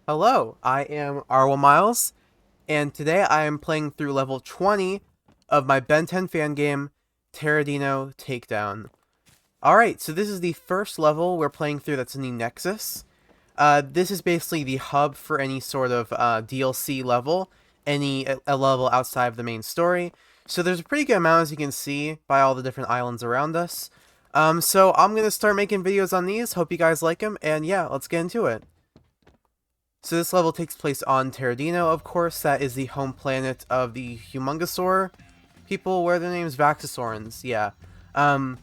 Hello, I am Arwell Miles, and today I am playing through level 20 of my Ben 10 fan game, Terradino Takedown. Alright, so this is the first level we're playing through that's in the Nexus. This is basically the hub for any sort of DLC level, a level outside of the main story. So there's a pretty good amount, as you can see, by all the different islands around us. So I'm going to start making videos on these, hope you guys like them, and yeah, let's get into it. So this level takes place on Terradino, of course. That is the home planet of the Humongosaur people, where their name's Vaxosaurans. Yeah. I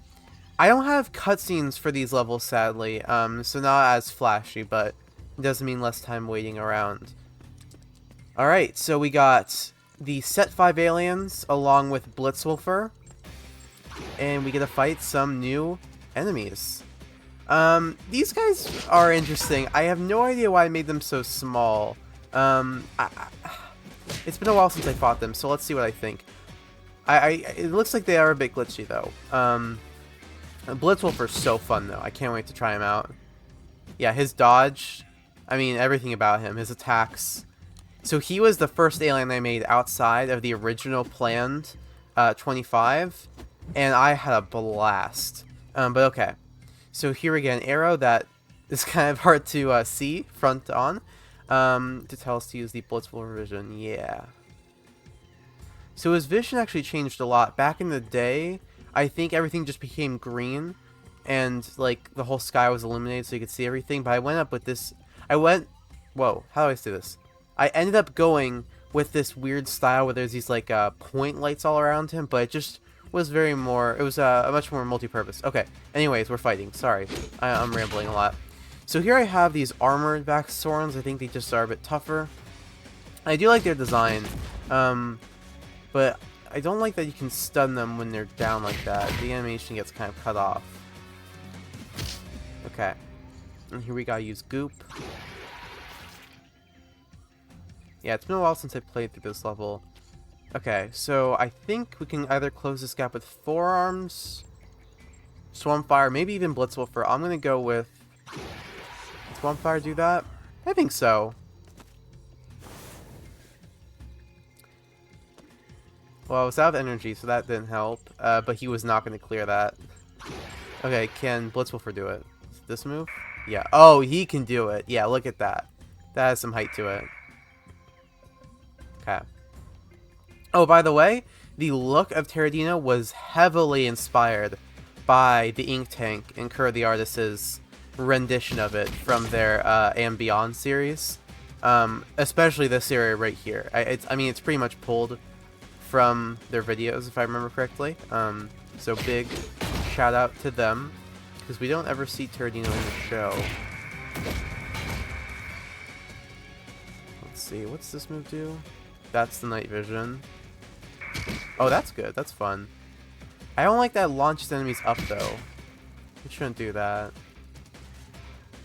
don't have cutscenes for these levels, sadly, so not as flashy, but it doesn't mean less time waiting around. Alright, so we got the Set 5 aliens along with Blitzwolfer, and we get to fight some new enemies. These guys are interesting. I have no idea why I made them so small. It's been a while since I fought them, so let's see what I think. It looks like they are a bit glitchy, though. Blitzwolfer's so fun, though. I can't wait to try him out. Yeah, his dodge, I mean, everything about him, his attacks. So he was the first alien I made outside of the original planned 25, and I had a blast. But okay. So here again, arrow that is kind of hard to see front on, to tell us to use the Blitzwolfer vision. Yeah. So his vision actually changed a lot. Back in the day, I think everything just became green, and like the whole sky was illuminated so you could see everything. But I went up with this. Whoa, how do I say this? I ended up going with this weird style where there's these like point lights all around him, but it just was it was a much more multi-purpose. Okay, anyways, we're fighting. Sorry, I'm rambling a lot. So here I have these armored Vaxosaurans. I think they just are a bit tougher. I do like their design, but I don't like that you can stun them when they're down like that. The animation gets kind of cut off. Okay, and here we gotta use Goop. Yeah, it's been a while since I played through this level. Okay, so I think we can either close this gap with Forearms, Swarmfire, maybe even Blitzwolfer. I'm gonna go with Swarmfire. Do that? I think so. Well, I was out of energy, so that didn't help. But he was not gonna clear that. Okay, can Blitzwolfer do it? This move? Yeah. Oh, he can do it. Yeah, look at that. That has some height to it. Okay. Oh, by the way, the look of Terradino was heavily inspired by the Ink Tank and Kerr the Artist's rendition of it from their And Beyond series. Especially this area right here. I mean, it's pretty much pulled from their videos, if I remember correctly. So big shout out to them, because we don't ever see Terradino in the show. Let's see, what's this move do? That's the night vision. Oh, that's good. That's fun. I don't like that it launches enemies up, though. It shouldn't do that.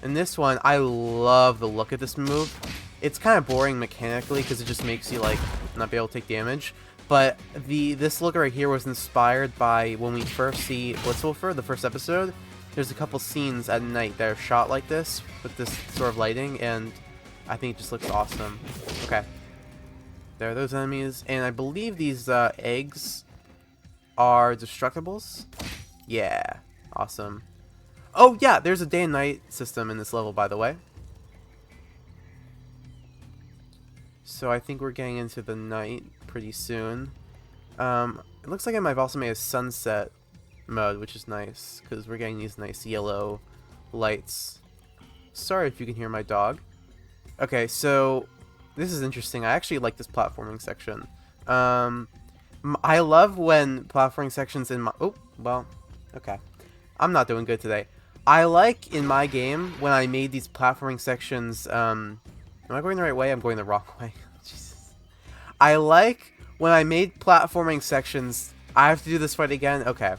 In this one, I love the look of this move. It's kind of boring mechanically because it just makes you, like, not be able to take damage. But this look right here was inspired by when we first see Blitzwolfer, the first episode. There's a couple scenes at night that are shot like this, with this sort of lighting, and I think it just looks awesome. Okay. There are those enemies, and I believe these eggs are destructibles. Yeah, awesome. Oh yeah, there's a day and night system in this level, by the way. So I think we're getting into the night pretty soon. It looks like I might have also made a sunset mode, which is nice, because we're getting these nice yellow lights. Sorry if you can hear my dog. Okay, so this is interesting. I actually like this platforming section. I love when platforming sections in my... Oh, well, okay. I'm not doing good today. I like, in my game, when I made these platforming sections... am I going the right way? I'm going the wrong way. Jesus. I like when I made platforming sections... I have to do this fight again? Okay.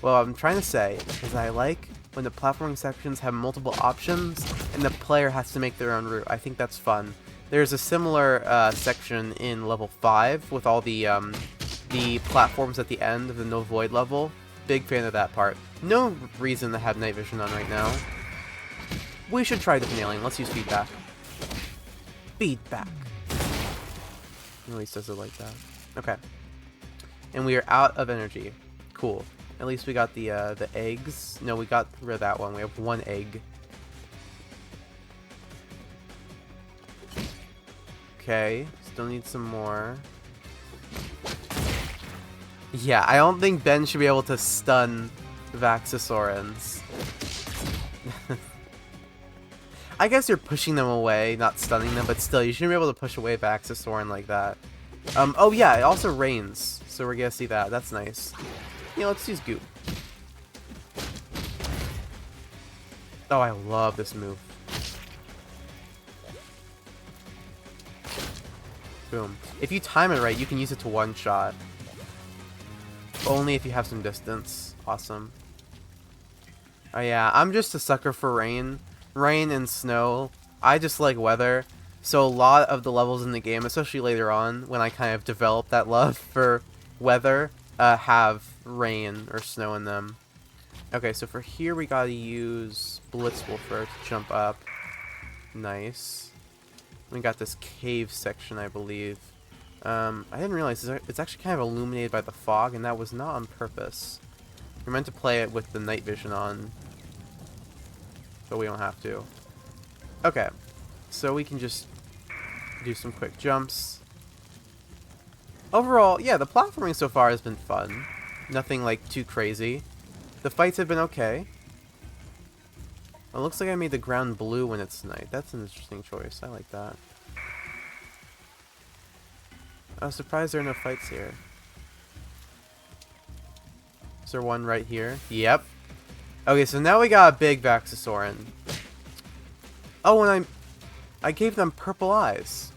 Well, I'm trying to say is I like when the platforming sections have multiple options and the player has to make their own route. I think that's fun. There's a similar section in level 5 with all the platforms at the end of the No Void level. Big fan of that part. No reason to have night vision on right now. We should try a different alien. Let's use feedback. feedback. At least does it like that. Okay. And we are out of energy. Cool. At least we got the eggs. No, we got rid of that one. We have one egg. Okay. Still need some more. Yeah, I don't think Ben should be able to stun Vaxasaurans. I guess you're pushing them away, not stunning them, but still, you shouldn't be able to push away Vaxasauran like that. Oh yeah, it also rains, so we're gonna see that. That's nice. Yeah, let's use Goop. Oh, I love this move. Boom. If you time it right, you can use it to one-shot. Only if you have some distance. Awesome. Oh yeah, I'm just a sucker for rain. Rain and snow. I just like weather. So a lot of the levels in the game, especially later on, when I kind of develop that love for weather, have rain or snow in them. Okay, so for here we gotta use Blitzwolfer to jump up. Nice. We got this cave section, I believe. I didn't realize it's actually kind of illuminated by the fog, and that was not on purpose. You're meant to play it with the night vision on, but we don't have to. Okay, so we can just do some quick jumps. Overall, yeah, the platforming so far has been fun. Nothing like too crazy. The fights have been okay. It looks like I made the ground blue when it's night. That's an interesting choice. I like that. I was surprised there are no fights here. Is there one right here? Yep. Okay, so now we got a big Vaxasauran. Oh, and I gave them purple eyes.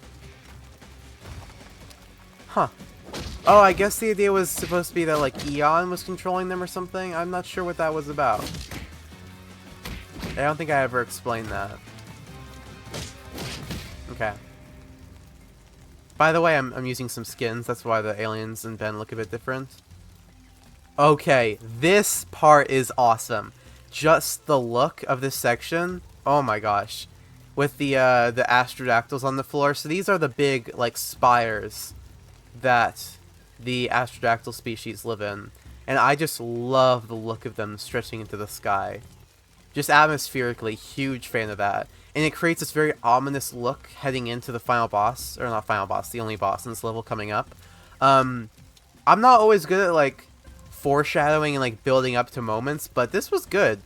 Huh. Oh, I guess the idea was supposed to be that, like, Eon was controlling them or something? I'm not sure what that was about. I don't think I ever explained that. Okay. By the way, I'm using some skins. That's why the aliens and Ben look a bit different. Okay, this part is awesome. Just the look of this section. Oh my gosh. With the Astrodactyls on the floor. So these are the big, like, spires that the Astrodactyl species live in. And I just love the look of them stretching into the sky. Just atmospherically, huge fan of that. And it creates this very ominous look heading into the final boss. Or not final boss, the only boss in this level coming up. I'm not always good at, like, foreshadowing and, like, building up to moments, but this was good.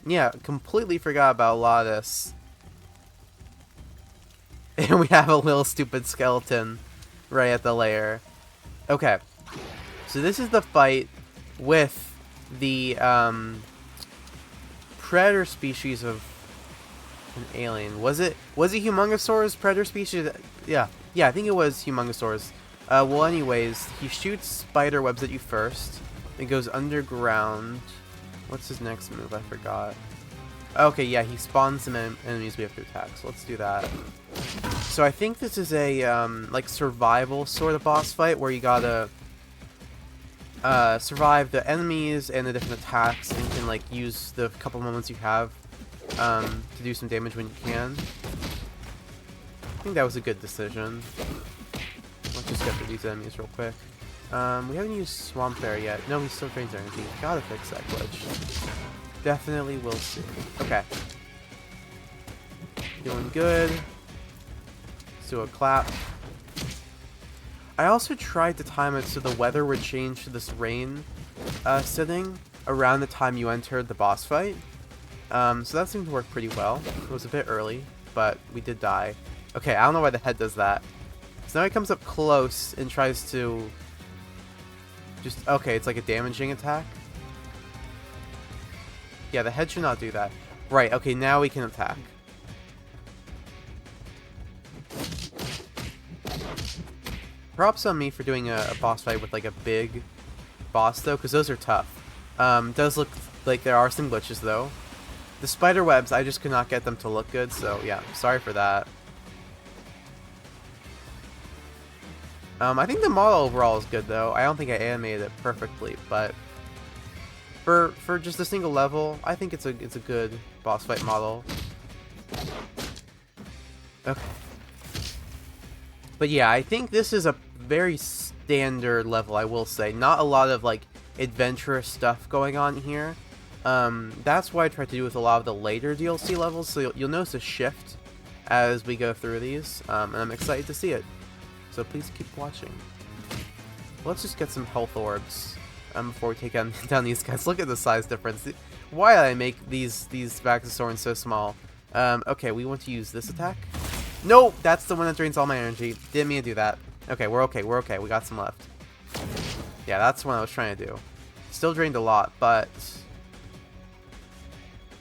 Yeah, completely forgot about a lot of this. And we have a little stupid skeleton right at the lair. Okay. So this is the fight with the predator species of an alien. Was it Humongosaurus predator species? Yeah, I think it was Humongosaurus. Well, anyways, he shoots spider webs at you first. It goes underground. What's his next move? I forgot. Okay, yeah, he spawns some enemies we have to attack, so let's do that. So I think this is a, like, survival sort of boss fight where you gotta survive the enemies and the different attacks, and you can, like, use the couple moments you have to do some damage when you can. I think that was a good decision. Let's just get through these enemies real quick. We haven't used Swamp Bear yet. No, he still drains energy. Gotta fix that glitch. Definitely will see. Okay. Doing good. Let's do a clap. I also tried to time it so the weather would change to this rain setting around the time you entered the boss fight. So that seemed to work pretty well. It was a bit early, but we did die. Okay, I don't know why the head does that. So now he comes up close and tries to just... Okay, it's like a damaging attack. Yeah, the head should not do that. Right, okay, now we can attack. Props on me for doing a boss fight with, like, a big boss, though, because those are tough. Does look like there are some glitches, though. The spider webs, I just could not get them to look good, so, yeah, sorry for that. I think the model overall is good, though. I don't think I animated it perfectly, but... For just a single level, I think it's a good boss fight model. Okay. But yeah, I think this is a very standard level, I will say. Not a lot of, like, adventurous stuff going on here. That's what I tried to do with a lot of the later DLC levels, so you'll notice a shift as we go through these, and I'm excited to see it. So please keep watching. Let's just get some health orbs before we take down these guys. Look at the size difference. Why did I make these Vaxasaurans so small? Okay, we want to use this attack. Nope, that's the one that drains all my energy. Didn't mean to do that. Okay, we're okay. We're okay. We got some left. Yeah, that's what I was trying to do. Still drained a lot, but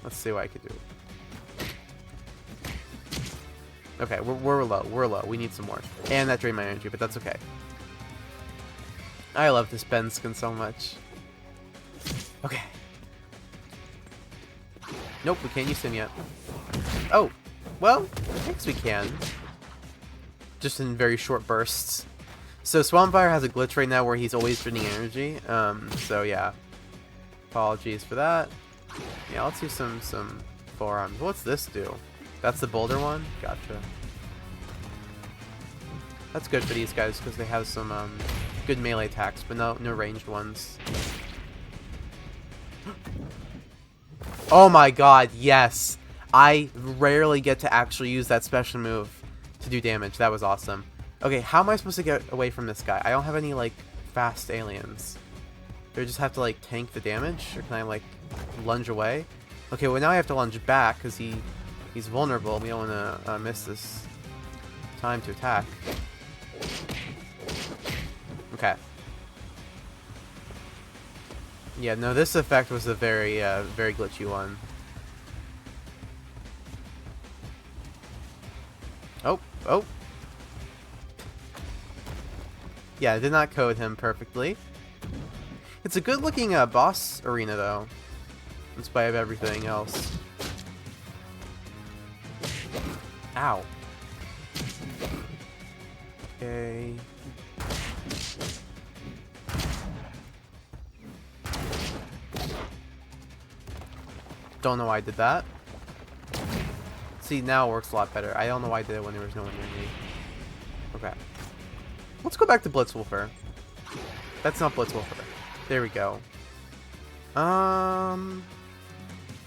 let's see what I could do. Okay, we're low. We're low. We need some more. And that drained my energy, but that's okay. I love this Ben skin so much. Okay. Nope, we can't use him yet. Oh, well, I guess we can. Just in very short bursts. So Swampfire has a glitch right now where he's always draining energy. So yeah. Apologies for that. Yeah, let's do some forearms. What's this do? That's the boulder one? Gotcha. That's good for these guys because they have some good melee attacks, but no ranged ones. Oh my god, yes! I rarely get to actually use that special move to do damage. That was awesome. Okay, how am I supposed to get away from this guy? I don't have any, like, fast aliens. Do I just have to, like, tank the damage? Or can I, like, lunge away? Okay, well now I have to lunge back because he's vulnerable. We don't want to miss this time to attack. Okay. Yeah, no, this effect was a very glitchy one. Oh. Yeah, I did not code him perfectly. It's a good-looking boss arena, though, in spite of everything else. Ow. Okay. Don't know why I did that. See, now it works a lot better. I don't know why I did it when there was no one near me. Okay. Let's go back to Blitzwolfer. That's not Blitzwolfer. There we go.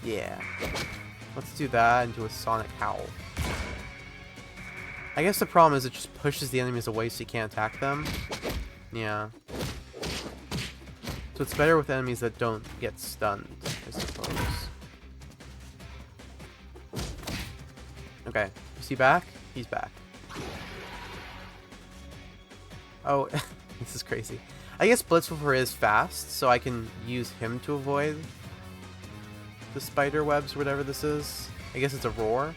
Yeah. Let's do that and do a Sonic Howl. I guess the problem is it just pushes the enemies away so you can't attack them. Yeah. So it's better with enemies that don't get stunned, I suppose. Okay. Is he back? He's back. Oh, this is crazy. I guess Blitzwolfer is fast, so I can use him to avoid the spider webs, whatever this is. I guess it's a roar.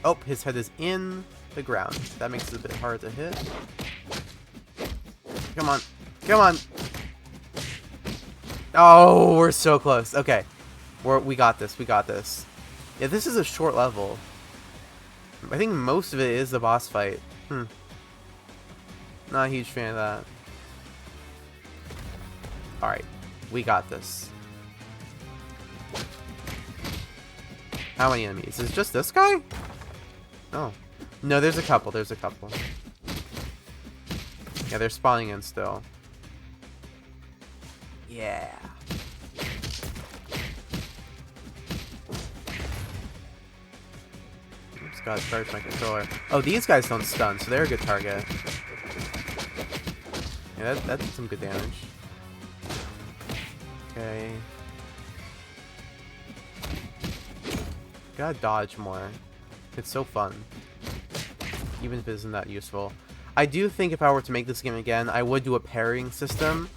Oh, his head is in the ground. That makes it a bit hard to hit. Come on. Come on. Oh, we're so close. Okay. We got this. We got this. Yeah, this is a short level. I think most of it is the boss fight. Not a huge fan of that. Alright. We got this. How many enemies? Is it just this guy? Oh. No, there's a couple. There's a couple. Yeah, they're spawning in still. Yeah. Just gotta charge my controller. Oh, these guys don't stun, so they're a good target. Yeah, that did some good damage. Okay. Gotta dodge more. It's so fun. Even if it isn't that useful. I do think if I were to make this game again, I would do a parrying system.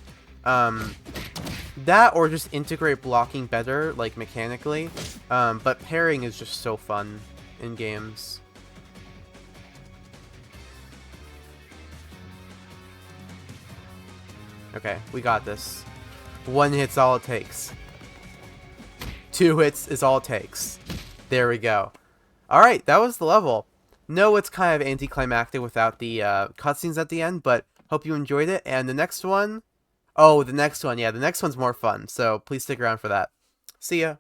That or just integrate blocking better, like mechanically. But parrying is just so fun in games. Okay, we got this. 1 hit's all it takes. 2 hits is all it takes. There we go. Alright, that was the level. No, it's kind of anticlimactic without the cutscenes at the end, but hope you enjoyed it. And the next one... Oh, the next one. Yeah, the next one's more fun, so please stick around for that. See ya.